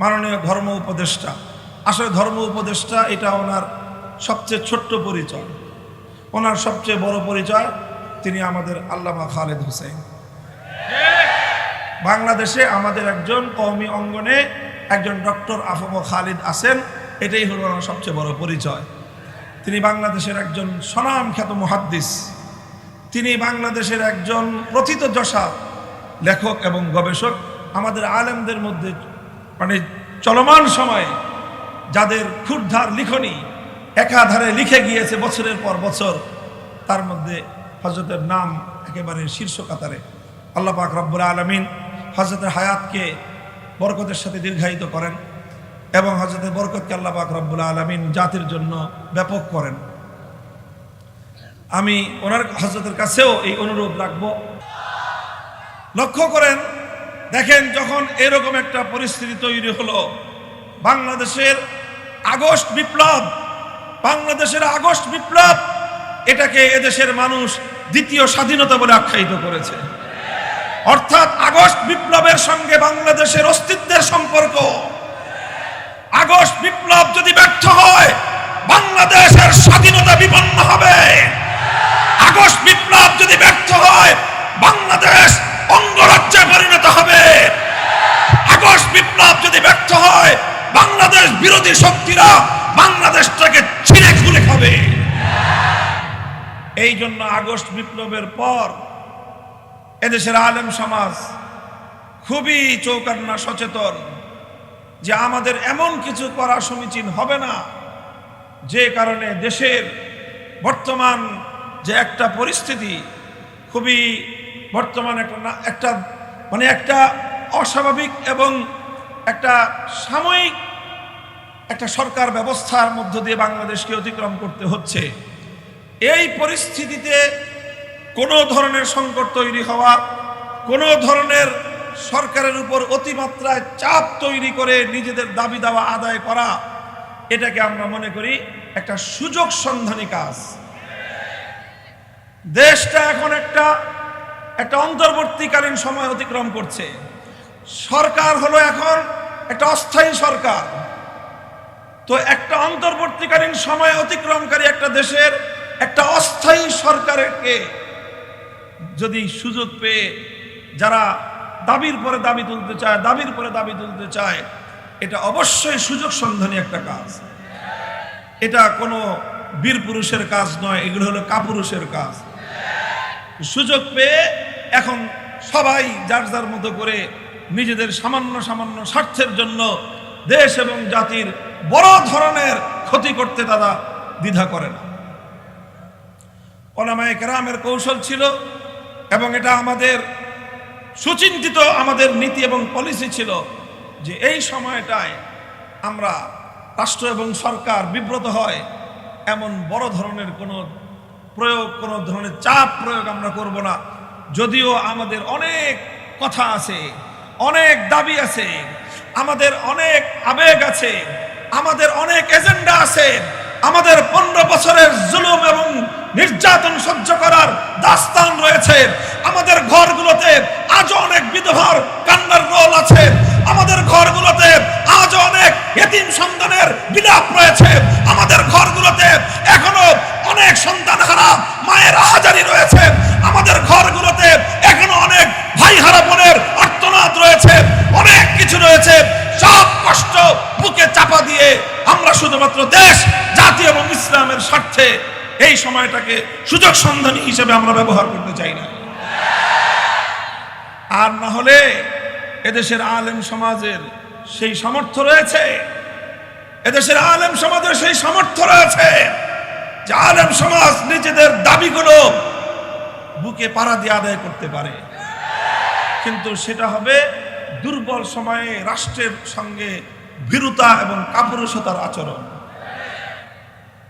মাননীয় ধর্ম উপদেষ্টা। আসলে ধর্ম উপদেষ্টা এটা ওনার সবচেয়ে ছোট্ট পরিচয়। ওনার সবচেয়ে বড় পরিচয় তিনি আমাদের আল্লামা খালেদ হোসেন। বাংলাদেশে আমাদের একজন কওমি অঙ্গনে একজন ডক্টর আফম খালিদ আছেন, এটাই হলো ওনার সবচেয়ে বড় পরিচয়। তিনি বাংলাদেশের একজন স্বনামখ্যাত মুহাদ্দিস, তিনি বাংলাদেশের একজন প্রথিতযশা লেখক এবং গবেষক। আমাদের আলেমদের মধ্যে মানে চলমান সময়ে যাদের ক্ষুরধার লিখনি একাধারে লিখে গিয়েছে বছরের পর বছর, তার মধ্যে হযরতের নাম একেবারে শীর্ষ কাতারে। আল্লাহ পাক রব্বুল আলামিন হযরতের হায়াতকে বরকতের সাথে দীর্ঘায়িত করেন এবং হযরতের বরকতকে আল্লাহ পাক রব্বুল আলামিন জাতির জন্য ব্যাপক করেন। আমি ওনার হযরতের কাছেও এই অনুরোধ রাখব। লক্ষ্য করেন, দেখেন যখন এরকম একটা পরিস্থিতি তৈরি হলো, বাংলাদেশের আগস্ট বিপ্লব, বাংলাদেশের আগস্ট বিপ্লব, এটাকে এদেশের মানুষ দ্বিতীয় স্বাধীনতা বলে আখ্যায়িত করেছে। অর্থাৎ আগস্ট বিপ্লবের সঙ্গে বাংলাদেশের অস্তিত্বের সম্পর্ক। আগস্ট বিপ্লব যদি ব্যর্থ হয়, বাংলাদেশের স্বাধীনতা বিপন্ন হবে। আগস্ট বিপ্লব যদি ব্যর্থ হয়, বাংলাদেশ অঙ্গরাজ্যে পরিণত হবে। আগস্ট বিপ্লব যদি ব্যর্থ হয়, বাংলাদেশ বিরোধী শক্তিরা বাংলাদেশটাকে ছিঁড়ে খুলে খাবে। এই জন্য আগস্ট বিপ্লবের পর এদেশের আলেম সমাজ খুবই চৌকান্না সচেতন যে আমাদের এমন কিছু করা সমীচীন হবে না যে কারণে দেশের বর্তমান যে একটা পরিস্থিতি, খুবই বর্তমান একটা অস্বাভাবিক এবং একটা সাময়িক একটা সরকার ব্যবস্থার মধ্য দিয়ে বাংলাদেশকে অতিক্রম করতে হচ্ছে। এই পরিস্থিতিতে কোনো ধরনের সংকট তৈরি হওয়া, কোনো ধরনের সরকারের উপর অতিমাত্রায় চাপ তৈরি করে নিজেদের দাবি দাওয়া আদায় করা, এটাকে আমরা মনে করি একটা সুযোগ সন্ধানী কাজ। দেশটা এখন একটা অন্তর্বর্তীকালীন সময় অতিক্রম করছে। সরকার হলো এখন একটা অস্থায়ী সরকার। তো একটা অন্তর্বর্তীকালীন সময় অতিক্রমকারী একটা দেশের একটা অস্থায়ী সরকারকে যদি সুযোগ পেয়ে যারা দাবির পরে দাবি তুলতে চায়, দাবির পরে দাবি তুলতে চায়, এটা অবশ্যই সুযোগ সন্ধানী একটা কাজ। এটা কোনো বীর পুরুষের কাজ নয়, এগুলো হলো কাপুরুষের কাজ। সুযোগ পেয়ে এখন সবাই যার যার মতো করে নিজেদের সামান্য সামান্য স্বার্থের জন্য দেশ এবং জাতির বড় ধরনের ক্ষতি করতে তারা দ্বিধা করে না। উলামায়ে কেরামের কৌশল ছিল এবং এটা আমাদের সুচিন্তিত আমাদের নীতি এবং পলিসি ছিল যে এই সময়টায় আমরা রাষ্ট্র এবং সরকার বিব্রত হয় এমন বড় ধরনের কোনো ধরনের চাপ প্রয়োগ আমরা করব না। যদিও আমাদের অনেক কথা আছে, অনেক দাবি আছে, আমাদের অনেক আবেগ আছে, আমাদের অনেক এজেন্ডা আছে, আমাদের 15 বছরের জুলুম এবং নির্যাতন সহ্য করার দাস্তান রয়েছে। আমাদের ঘরগুলোতে আজও অনেক বিধবার কান্নার রোল আছে, আমাদের ঘরগুলোতে আজও অনেক এতিম সন্তানের বিলাপ রয়েছে, আমাদের ঘরগুলোতে এখনো অনেক সন্তানহারা মায়ের আহাজারি রয়েছে, আমাদের ঘরগুলোতে এখনো অনেক ভাইহারা বোনের আর্তনাদ রয়েছে, অনেক কিছু রয়েছে। সব কষ্ট বুকে চাপা দিয়ে আমরা শুধুমাত্র দেশ, জাতি এবং ইসলামের স্বার্থে এই সময়টাকে সুযোগ সন্ধানী হিসেবে আমরা ব্যবহার করতে চাই না। আর না হলে এদেশের আলেম সমাজের সেই সামর্থ্য রয়েছে, এদেশের আলেম সমাজের সেই সামর্থ্য রয়েছে যে আলেম সমাজ নিজেদের দাবিগুলো বুকে পাড়া দিয়ে আদায় করতে পারে, কিন্তু সেটা হবে দুর্বল সময়ে রাষ্ট্রের সঙ্গে ভীরুতা এবং কাপুরুষতার আচরণ।